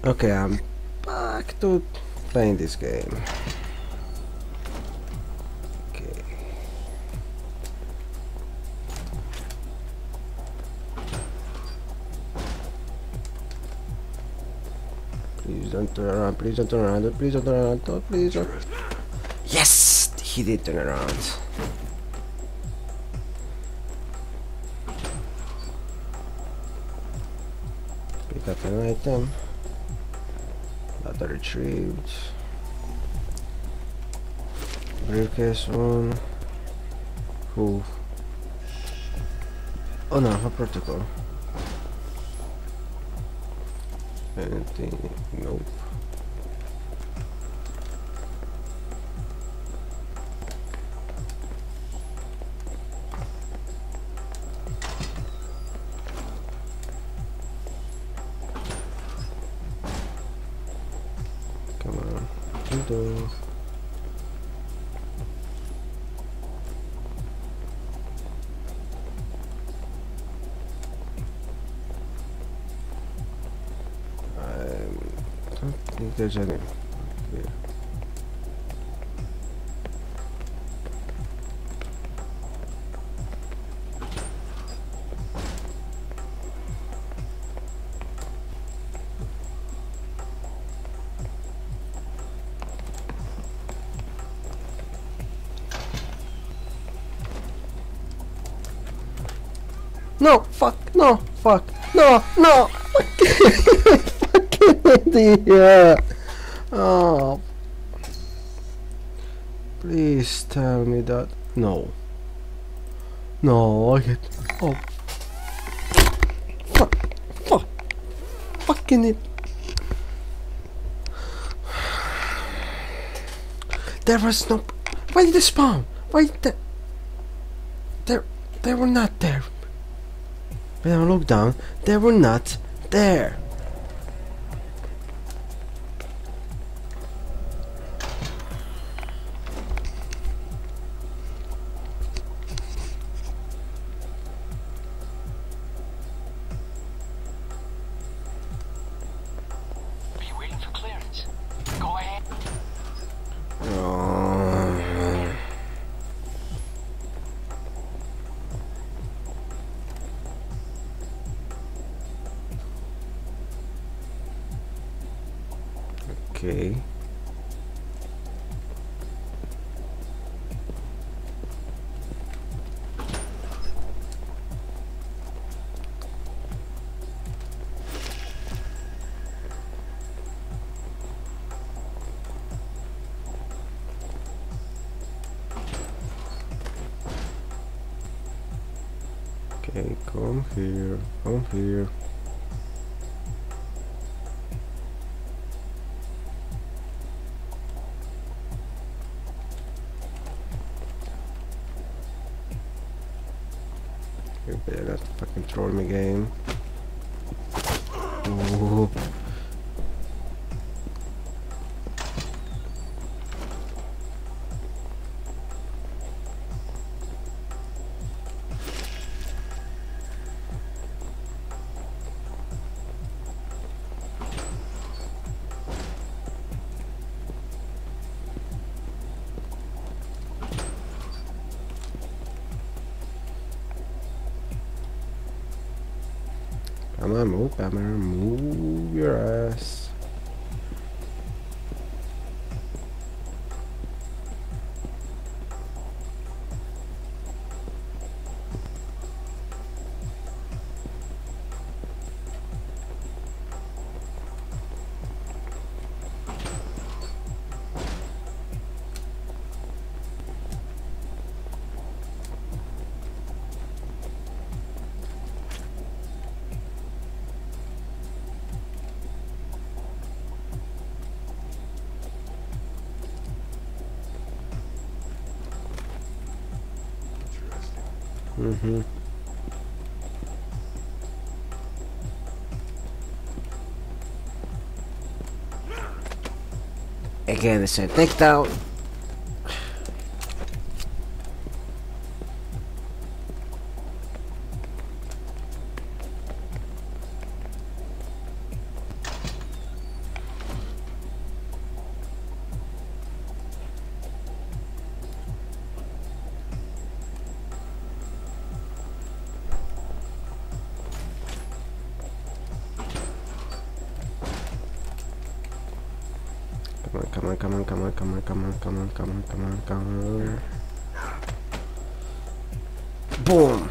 Okay, I'm back to playing this game. Okay. Please don't turn around, please don't turn around, please don't turn around, don't, please don't. Yes! He did turn around. Pick up an item. Data retrieved. Briefcase on. Who? Oh no, a protocol. Anything? Nope. Come on. Window. I don't think there's any. Yeah. No, fuck, no, fuck, no, no, fucking idiot. Oh, please tell me that. No, no, I get. Oh, fuck, fuck, fucking it. There was no. Why did they spawn? Why did they were not there. When I looked down, they were not there. Are you waiting for clearance? Go ahead. Okay. Okay, come here, come here. You better not fucking troll me, game. Ooh. Come on, move, Bammer, move your ass. Mm-hmm. Again, it's a takedown. Come on, come on, come on, come on, come on, come on, come on, come on, come on. Boom!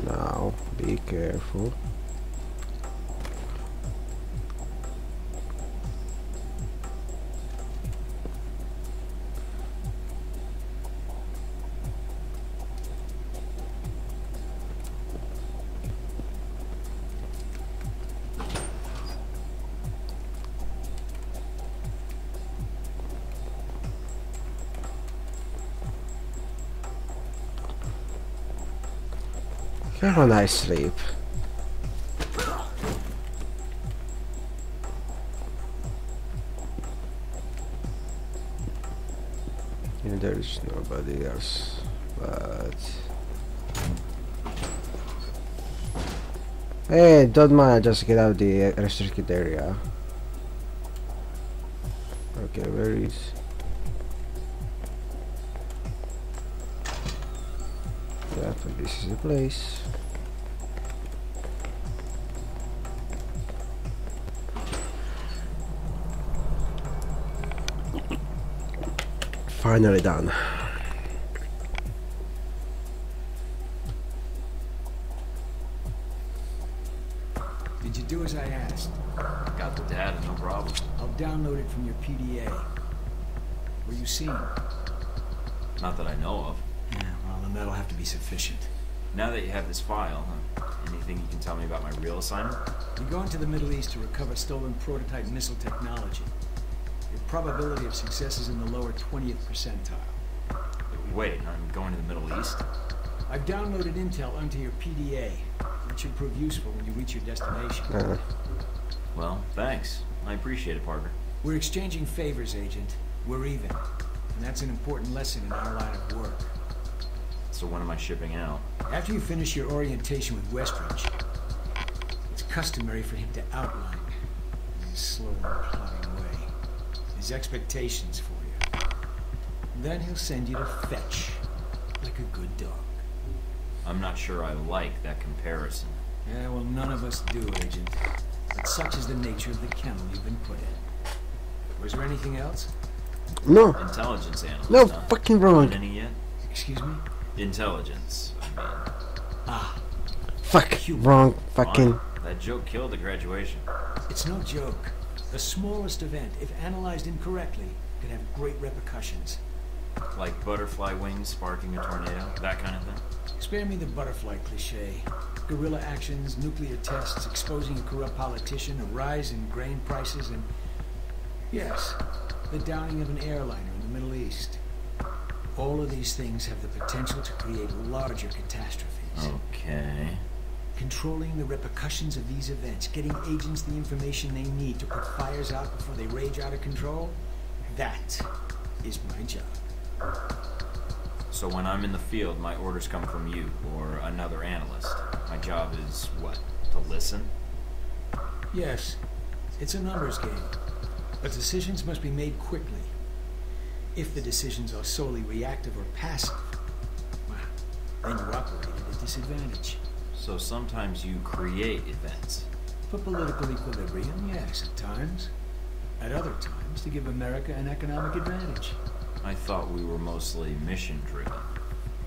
Now, be careful. Have a nice sleep. And there is nobody else, but hey, don't mind, just get out of the restricted area. Okay, where is? Yeah, I think this is the place. Finally done. Did you do as I asked? Got the data, no problem. I'll download it from your PDA. Were you seen? Not that I know of. Yeah, well, then that'll have to be sufficient. Now that you have this file, anything you can tell me about my real assignment? You're going to the Middle East to recover stolen prototype missile technology. Your probability of success is in the lower 20th percentile. Wait, I'm going to the Middle East? I've downloaded intel onto your PDA. It should prove useful when you reach your destination. Well, thanks. I appreciate it, partner. We're exchanging favors, Agent. We're even. And that's an important lesson in our line of work. So when am I shipping out? After you finish your orientation with Westridge, it's customary for him to outline, in his slow and plodding way, his expectations for you. Then he'll send you to fetch, like a good dog. I'm not sure I like that comparison. Yeah, well, none of us do, Agent. But such is the nature of the kennel you've been put in. Was there anything else? No. Intelligence analyst. No, huh? fucking wrong. Got any yet? Excuse me? Intelligence, I mean. Ah, Fuck. Wrong. Fucking. Fine. That joke killed the graduation. it's no joke. The smallest event, if analyzed incorrectly, could have great repercussions. Like butterfly wings sparking a tornado, that kind of thing? Spare me the butterfly cliche. Guerrilla actions, nuclear tests, exposing a corrupt politician, a rise in grain prices, and... yes, the downing of an airliner in the Middle East. All of these things have the potential to create larger catastrophes. Okay. Controlling the repercussions of these events, getting agents the information they need to put fires out before they rage out of control, that is my job. So when I'm in the field, my orders come from you, or another analyst. My job is, what, to listen? Yes, it's a numbers game, but decisions must be made quickly. If the decisions are solely reactive or passive, well, then you operate at a disadvantage. So sometimes you create events. For political equilibrium, yes, at times. At other times, to give America an economic advantage. I thought we were mostly mission-driven.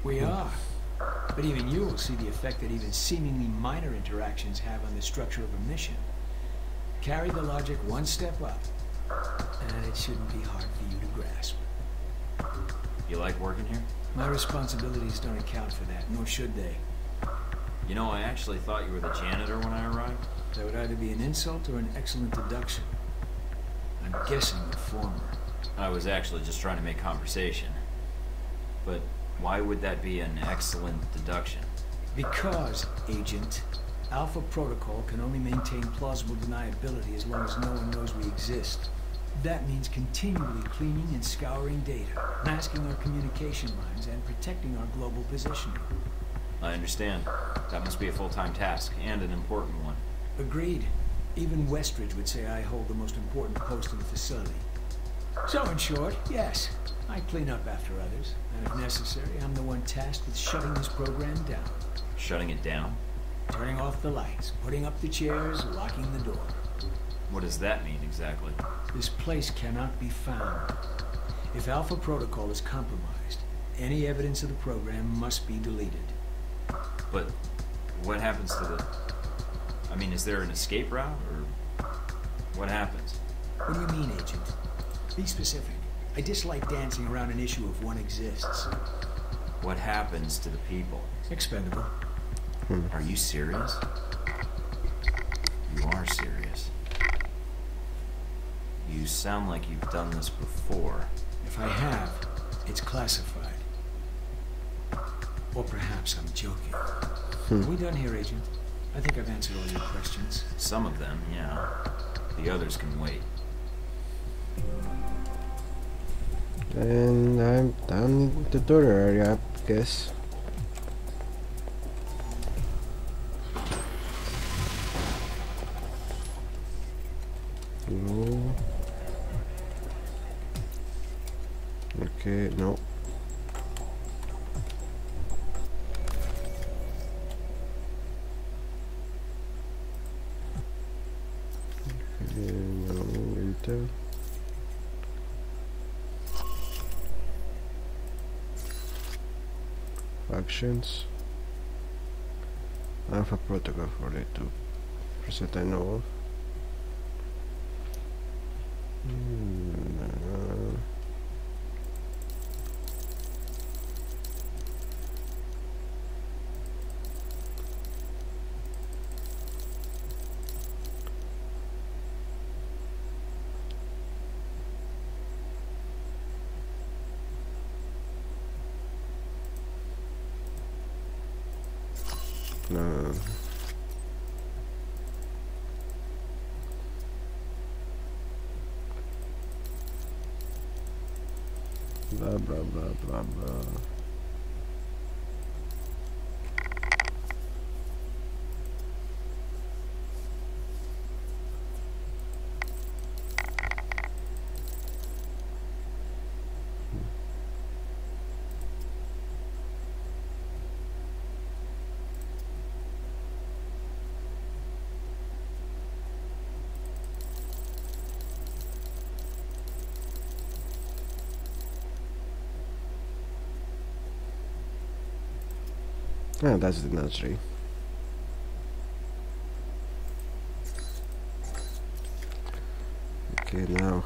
We are. But even you will see the effect that even seemingly minor interactions have on the structure of a mission. Carry the logic one step up, and it shouldn't be hard for you to grasp. You like working here? My responsibilities don't account for that, nor should they. You know, I actually thought you were the janitor when I arrived. That would either be an insult or an excellent deduction. I'm guessing the former. I was actually just trying to make conversation. But why would that be an excellent deduction? Because, Agent, Alpha Protocol can only maintain plausible deniability as long as no one knows we exist. That means continually cleaning and scouring data, masking our communication lines, and protecting our global positioning. I understand. That must be a full-time task, and an important one. Agreed. Even Westridge would say I hold the most important post in the facility. So in short, yes, I clean up after others, and if necessary, I'm the one tasked with shutting this program down. Shutting it down? Turning off the lights, putting up the chairs, locking the door. What does that mean exactly? This place cannot be found. If Alpha Protocol is compromised, any evidence of the program must be deleted. But what happens to the... I mean, is there an escape route, or what happens? What do you mean, Agent? Be specific. I dislike dancing around an issue if one exists. What happens to the people? Expendable. Are you serious? You are serious. You sound like you've done this before. If I have, it's classified. Or perhaps I'm joking. Are we done here, Agent? I think I've answered all your questions. Some of them, yeah. The others can wait. And I'm down in the door area, I guess. No. Okay, no. Okay, no, winter. Actions. Alpha Protocol 42%. I know of. No. Blah blah blah blah blah. Ah, that's the nursery. Okay, now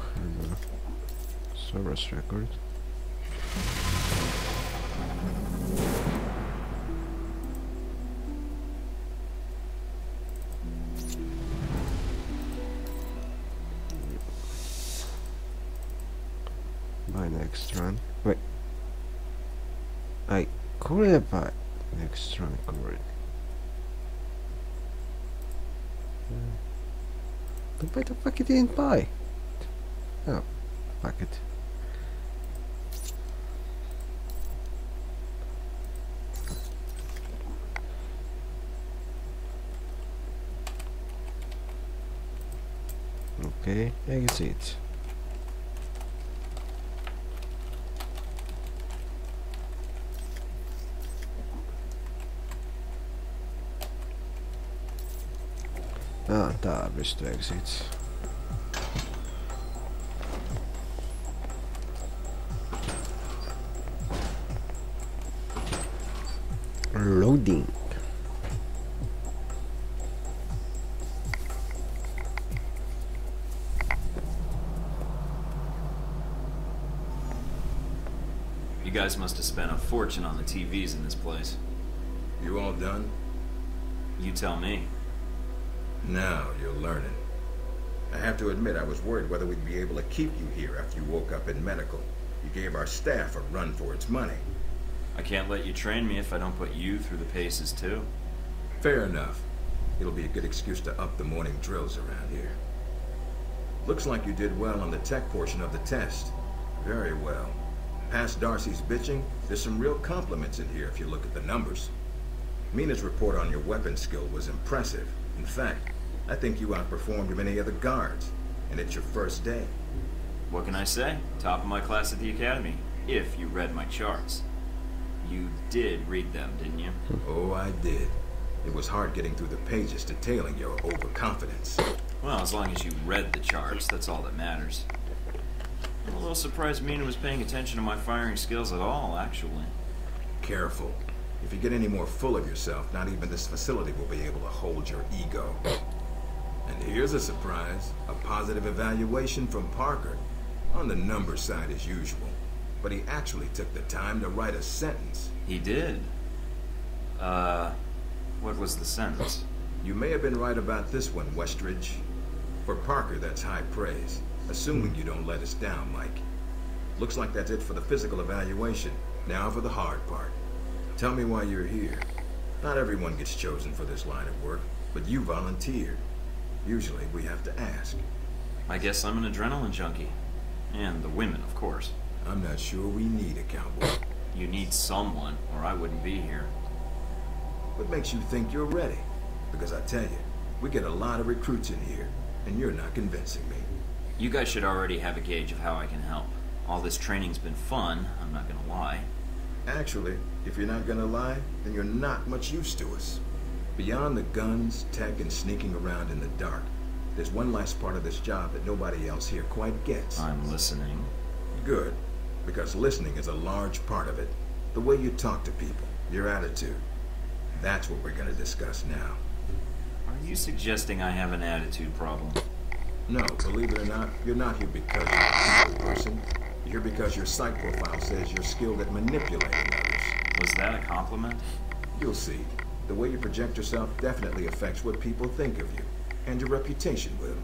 service record. Buy next run. Wait. I could buy next run covered. Why the fuck it didn't buy? Oh, fuck it. Okay, exit. Ah, tarvitsisi to exit. Loading. You guys must have spent a fortune on the TVs in this place. You all done? You tell me. Now you're learning. I have to admit, I was worried whether we'd be able to keep you here after you woke up in medical. You gave our staff a run for its money. I can't let you train me if I don't put you through the paces, too. Fair enough. It'll be a good excuse to up the morning drills around here. Looks like you did well on the tech portion of the test. Very well. Past Darcy's bitching, there's some real compliments in here if you look at the numbers. Mina's report on your weapon skill was impressive. In fact, I think you outperformed many of the guards, and it's your first day. What can I say? Top of my class at the academy, if you read my charts. You did read them, didn't you? Oh, I did. It was hard getting through the pages detailing your overconfidence. Well, as long as you read the charts, that's all that matters. I'm a little surprised Mina was paying attention to my firing skills at all, actually. Careful. If you get any more full of yourself, not even this facility will be able to hold your ego. And here's a surprise. A positive evaluation from Parker. On the number side as usual. But he actually took the time to write a sentence. He did? What was the sentence? You may have been right about this one, Westridge. For Parker, that's high praise. Assuming you don't let us down, Mike. Looks like that's it for the physical evaluation. Now for the hard part. Tell me why you're here. Not everyone gets chosen for this line of work, but you volunteered. Usually we have to ask. I guess I'm an adrenaline junkie. And the women, of course. I'm not sure we need a cowboy. You need someone, or I wouldn't be here. What makes you think you're ready? Because I tell you, we get a lot of recruits in here, and you're not convincing me. You guys should already have a gauge of how I can help. All this training's been fun, I'm not gonna lie. Actually, if you're not gonna lie, then you're not much use to us. Beyond the guns, tech, and sneaking around in the dark, there's one last part of this job that nobody else here quite gets. I'm listening. Good, because listening is a large part of it. The way you talk to people, your attitude. That's what we're gonna discuss now. Are you suggesting I have an attitude problem? No, believe it or not, you're not here because you're a people person. You're here because your psych profile says you're skilled at manipulating others. Was that a compliment? You'll see. The way you project yourself definitely affects what people think of you, and your reputation will.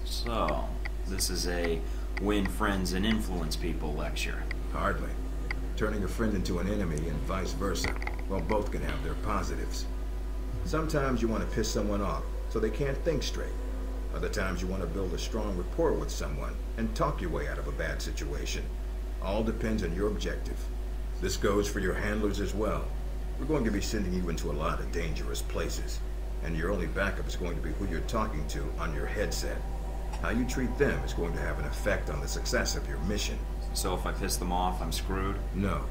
So, this is a win friends and influence people lecture. Hardly. Turning a friend into an enemy and vice versa, while both can have their positives. Sometimes you want to piss someone off so they can't think straight. Other times you want to build a strong rapport with someone and talk your way out of a bad situation. All depends on your objective. This goes for your handlers as well. We're going to be sending you into a lot of dangerous places, and your only backup is going to be who you're talking to on your headset. How you treat them is going to have an effect on the success of your mission. So if I piss them off, I'm screwed? No.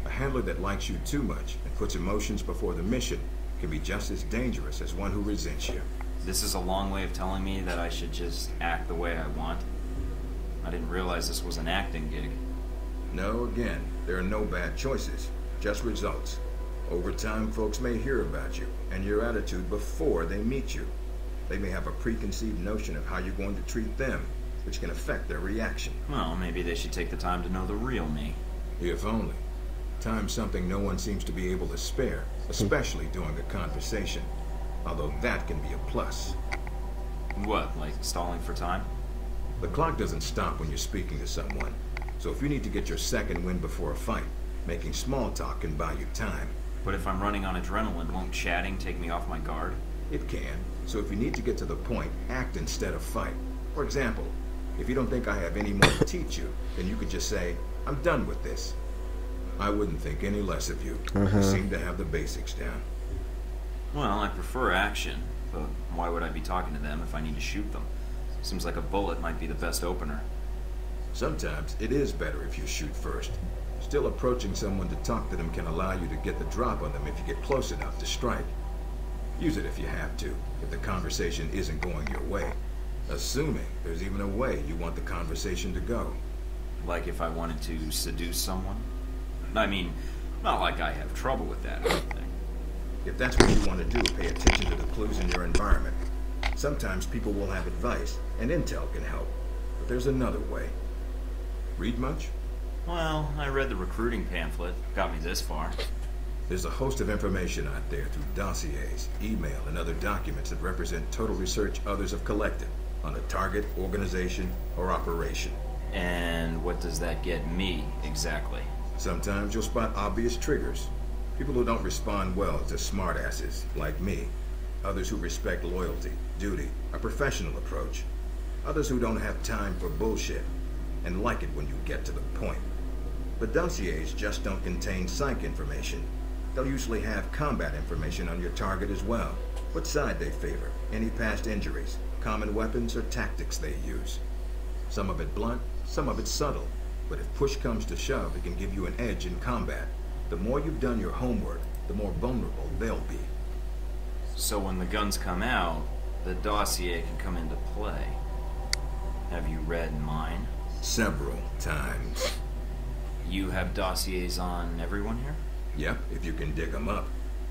A handler that likes you too much and puts emotions before the mission can be just as dangerous as one who resents you. This is a long way of telling me that I should just act the way I want. I didn't realize this was an acting gig. No, again, there are no bad choices, just results. Over time, folks may hear about you and your attitude before they meet you. They may have a preconceived notion of how you're going to treat them, which can affect their reaction. Well, maybe they should take the time to know the real me. If only. Time's something no one seems to be able to spare, especially during a conversation. Although that can be a plus. What, like stalling for time? The clock doesn't stop when you're speaking to someone. So if you need to get your second win before a fight, making small talk can buy you time. But if I'm running on adrenaline, won't chatting take me off my guard? It can. So if you need to get to the point, act instead of fight. For example, if you don't think I have any more to teach you, then you could just say, I'm done with this. I wouldn't think any less of you. You seem to have the basics down. Well, I prefer action, but why would I be talking to them if I need to shoot them? Seems like a bullet might be the best opener. Sometimes it is better if you shoot first. Still, approaching someone to talk to them can allow you to get the drop on them if you get close enough to strike. Use it if you have to, if the conversation isn't going your way. Assuming there's even a way you want the conversation to go. Like if I wanted to seduce someone? I mean, not like I have trouble with that or anything. If that's what you want to do, pay attention to the clues in your environment. Sometimes people will have advice, and intel can help. But there's another way. Read much? Well, I read the recruiting pamphlet. Got me this far. There's a host of information out there through dossiers, email, and other documents that represent total research others have collected on a target, organization, or operation. And what does that get me, exactly? Sometimes you'll spot obvious triggers. People who don't respond well to smartasses, like me. Others who respect loyalty, duty, a professional approach. Others who don't have time for bullshit, and like it when you get to the point. But dossiers just don't contain psych information. They'll usually have combat information on your target as well. What side they favor, any past injuries, common weapons or tactics they use. Some of it blunt, some of it subtle. But if push comes to shove, it can give you an edge in combat. The more you've done your homework, the more vulnerable they'll be. So when the guns come out, the dossier can come into play. Have you read mine? Several times. You have dossiers on everyone here? Yep, if you can dig them up.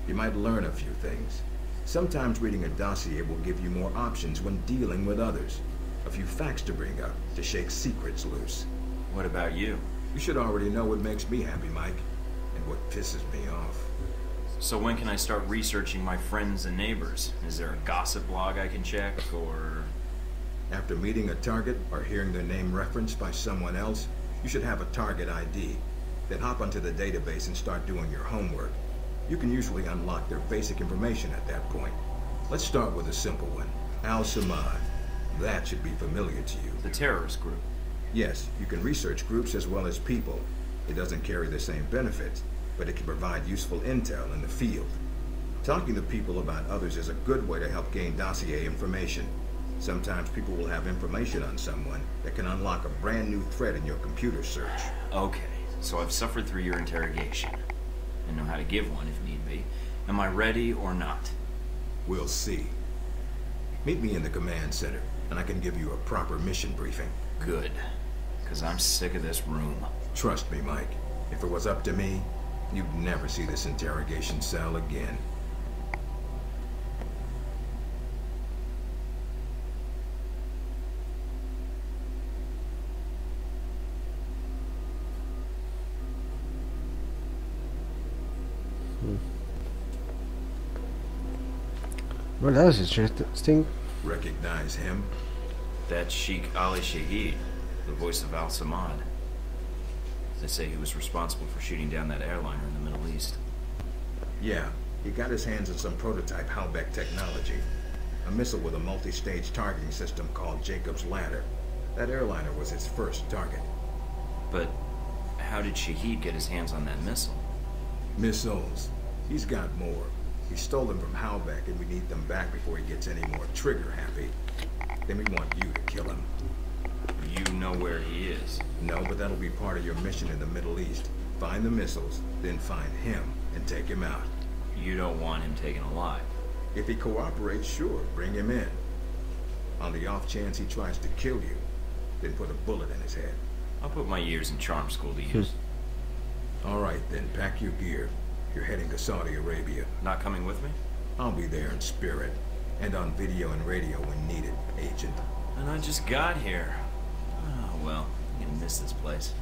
You might learn a few things. Sometimes reading a dossier will give you more options when dealing with others. A few facts to bring up, to shake secrets loose. What about you? You should already know what makes me happy, Mike, and what pisses me off. So when can I start researching my friends and neighbors? Is there a gossip blog I can check, or... After meeting a target or hearing their name referenced by someone else, you should have a target ID. Then hop onto the database and start doing your homework. You can usually unlock their basic information at that point. Let's start with a simple one. Al-Samad. That should be familiar to you. The terrorist group. Yes, you can research groups as well as people. It doesn't carry the same benefits, but it can provide useful intel in the field. Talking to people about others is a good way to help gain dossier information. Sometimes people will have information on someone that can unlock a brand new thread in your computer search. Okay, so I've suffered through your interrogation and know how to give one if need be. Am I ready or not? We'll see. Meet me in the command center, and I can give you a proper mission briefing. Good, because I'm sick of this room. Trust me, Mike. If it was up to me, you'd never see this interrogation cell again. Well, that was interesting. Recognize him? That's Sheikh Ali Shahid, the voice of Al-Samad. They say he was responsible for shooting down that airliner in the Middle East. Yeah, he got his hands on some prototype Halbeck technology. A missile with a multi-stage targeting system called Jacob's Ladder. That airliner was his first target. But how did Shahid get his hands on that missile? Missiles. He's got more. He stole them from Halbeck, and we need them back before he gets any more trigger-happy. Then we want you to kill him. You know where he is. No, but that'll be part of your mission in the Middle East. Find the missiles, then find him, and take him out. You don't want him taken alive. If he cooperates, sure, bring him in. On the off chance he tries to kill you, then put a bullet in his head. I'll put my years in charm school to use. All right, then, pack your gear. You're heading to Saudi Arabia. Not coming with me? I'll be there in spirit, and on video and radio when needed, Agent. And I just got here. Oh, well, I'm gonna miss this place.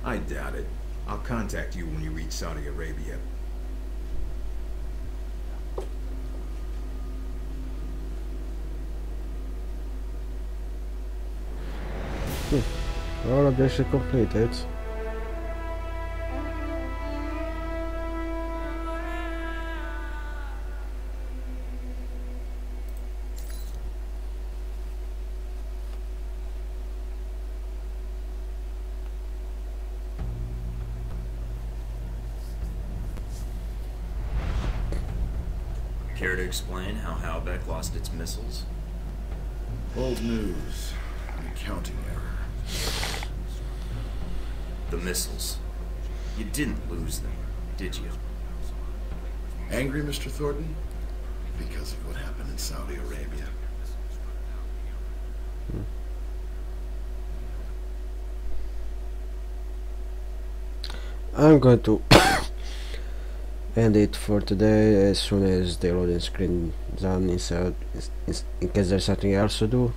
I doubt it. I'll contact you when you reach Saudi Arabia. All objectives completed. Care to explain how Halbeck lost its missiles? Old news. An accounting error. The missiles. You didn't lose them, did you? Angry, Mr. Thornton? Because of what happened in Saudi Arabia. I'm going to end it for today as soon as the loading screen done inside, in case there's something else to do.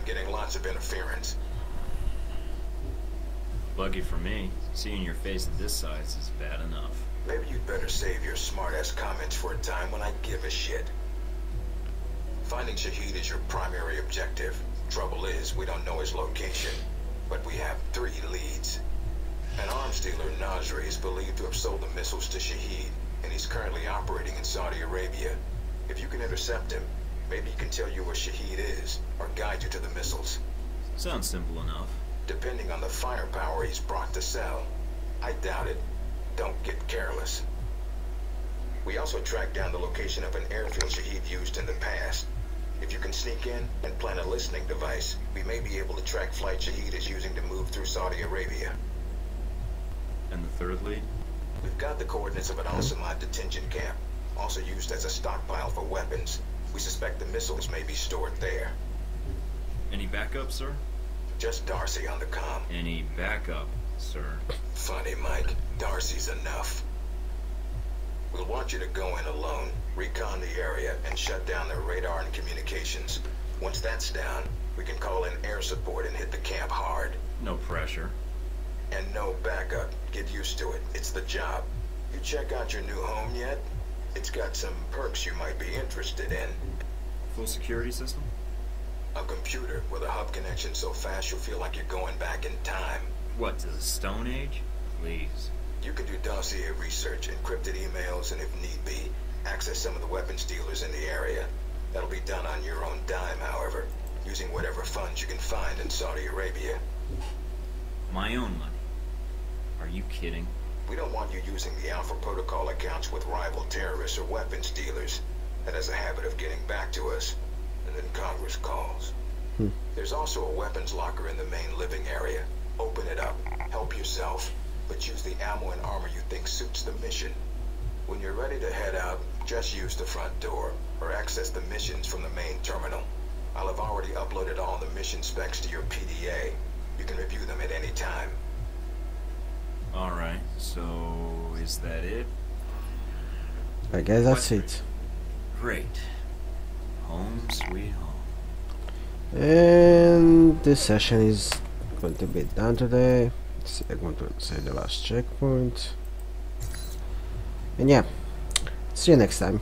I'm getting lots of interference. Lucky for me, seeing your face at this size is bad enough. Maybe you'd better save your smart-ass comments for a time when I give a shit. Finding Shahid is your primary objective. Trouble is, we don't know his location, but we have 3 leads. An arms dealer, Nasri, is believed to have sold the missiles to Shahid, and he's currently operating in Saudi Arabia. If you can intercept him, maybe he can tell you where Shahid is, or guide you to the missiles. Sounds simple enough. Depending on the firepower he's brought to sell. I doubt it. Don't get careless. We also tracked down the location of an airfield Shahid used in the past. If you can sneak in and plant a listening device, we may be able to track flight Shahid is using to move through Saudi Arabia. And the third lead? We've got the coordinates of an Al-Samad detention camp, also used as a stockpile for weapons. We suspect the missiles may be stored there. Any backup, sir? Just Darcy on the comm. Any backup, sir? Funny, Mike. Darcy's enough. We'll want you to go in alone, recon the area, and shut down their radar and communications. Once that's down, we can call in air support and hit the camp hard. No pressure. And no backup. Get used to it. It's the job. You check out your new home yet? It's got some perks you might be interested in. Full security system? A computer with a hub connection so fast you'll feel like you're going back in time. What, to the Stone Age? Please. You can do dossier research, encrypted emails, and if need be, access some of the weapons dealers in the area. That'll be done on your own dime, however, using whatever funds you can find in Saudi Arabia. My own money? Are you kidding? We don't want you using the Alpha Protocol accounts with rival terrorists or weapons dealers. That has a habit of getting back to us, and then Congress calls. There's also a weapons locker in the main living area. Open it up, help yourself, but use the ammo and armor you think suits the mission. When you're ready to head out, just use the front door, or access the missions from the main terminal. I'll have already uploaded all the mission specs to your PDA. You can review them at any time. Alright, so is that it? I guess that's it. Great. Home sweet home. And this session is going to be done today. I'm going to say the last checkpoint. And yeah, see you next time.